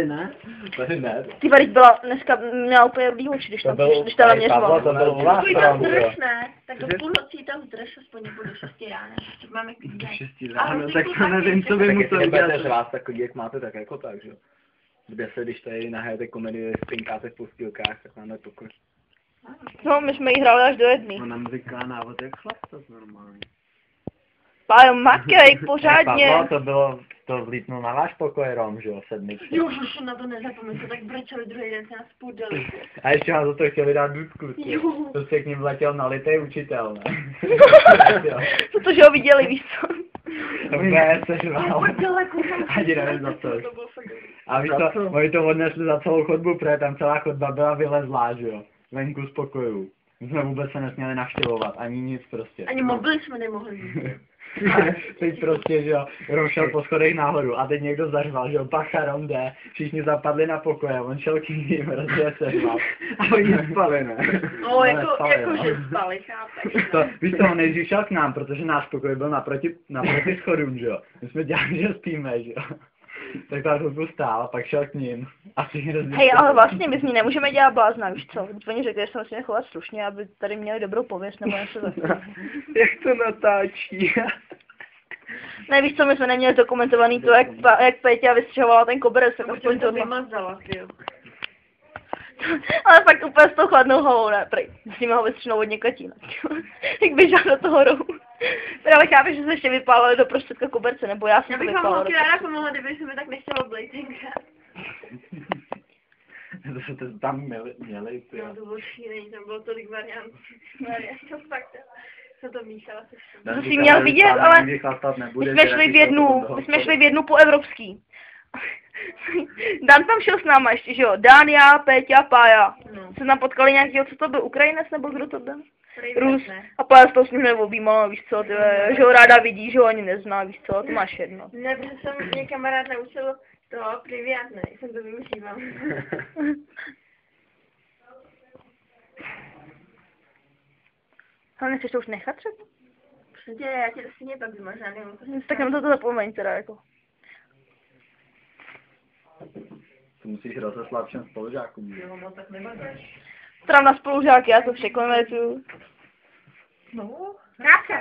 Ne? Tady ne. Ty teď byla dneska, měla úplně rudý oči, když tam měřovala. To bylo u vás tam, jo. Ne, tak do půlnocí tam zdrž, aspoň nebo do 6 rána. Máme klidně. Do 6 ráno, tak to nevím, co by musel Tak dělat. jestli vás takový, jak máte, tak jako tak, že jo. Kde se, když tady nahajete komedii, spinkáte v postýlkách, tak máme pokoj. No, my jsme jí hráli až do 1. Ona nám říká návod, jak chlastat normálně. Pájo, makej, pořádně. Pavlo, to bylo, to vlítnul na váš pokoj Rom, že jo, sedmičky. Jo, že jsem na to nezapomněl, tak brečeli druhý den se nás půdali. A ještě vám za to chtěli dát důdku. To se k ním vletěl nalitej učitel, ne? Protože ho viděli, víš co. Ne, seřval. Ani nevím za co. A víš co, oni to odnesli za celou chodbu, protože tam celá chodba byla vylezlá, že jo. Venku z pokojů. My jsme vůbec se nesměli navštěvovat, ani nic prostě. Ani mobily jsme nemohli mít. Teď prostě, že jo, Rom šel po schodech nahoru a teď někdo zařval, že jo, pacha Rom jde, všichni zapadli na pokoje, on šel k ním, prostě seřval. A oni spali, ne? No, že spali, chápeš. Víš co, on nejdřív šel k nám, protože náš pokoj byl naproti schodům, že jo. My jsme dělali, že spíme, že jo. Tak ta chvilku stál a pak šel k ním. Hej, ale vlastně my z ní nemůžeme dělat blázna, víš co? Oni řekli, že se musíme chovat slušně, aby tady měli dobrou pověst nebo něco takového. Jak to natáčí? Ne, víš co, my jsme neměli dokumentovaný to, jak Péťa vystřihovala ten koberec, tak aspoň to vymazala, jo. Ale fakt úplně s tou chladnou hlavou, ne, prej. Musíme ho vystřihnout od někatína. Jak běžel do toho rohu. Ale chápeš, že se ještě vypálili do prostředka koberce, nebo já jsem to vypálila. Já bych vám ráda pomohla, kdyby se mi tak nechtělo blejtinka. To se tam měli, ty. No, to bylo šílený, tam bylo tolik variant. To fakt, jsem to míchala se všem. To jsi měl vidět, ale my jsme šli v jednu po evropský. Dan tam šel s náma ještě, že jo? Dan, já, Péťa, Pája. No. Se tam potkali nějakýho, co to byl, Ukrajinec nebo kdo to byl? Rus. Ne. A Pája s tou s ním neobjímala, víš co, ty, že ho ráda vidí, že ho ani nezná, víš co, to máš jedno. Ne, protože jsem mě kamarád naučil to privět, ne, jsem to využíval. Ale nechceš to už nechat třeba? Prostě já tě to stejně pak vymažu, nevím. Tak nám to zapomeň teda, jako. To musíš rozeslat všem spolužákům. Jo, no tak nemáš. Tram na spolužáky, já to všechno nevěřuju. No, rád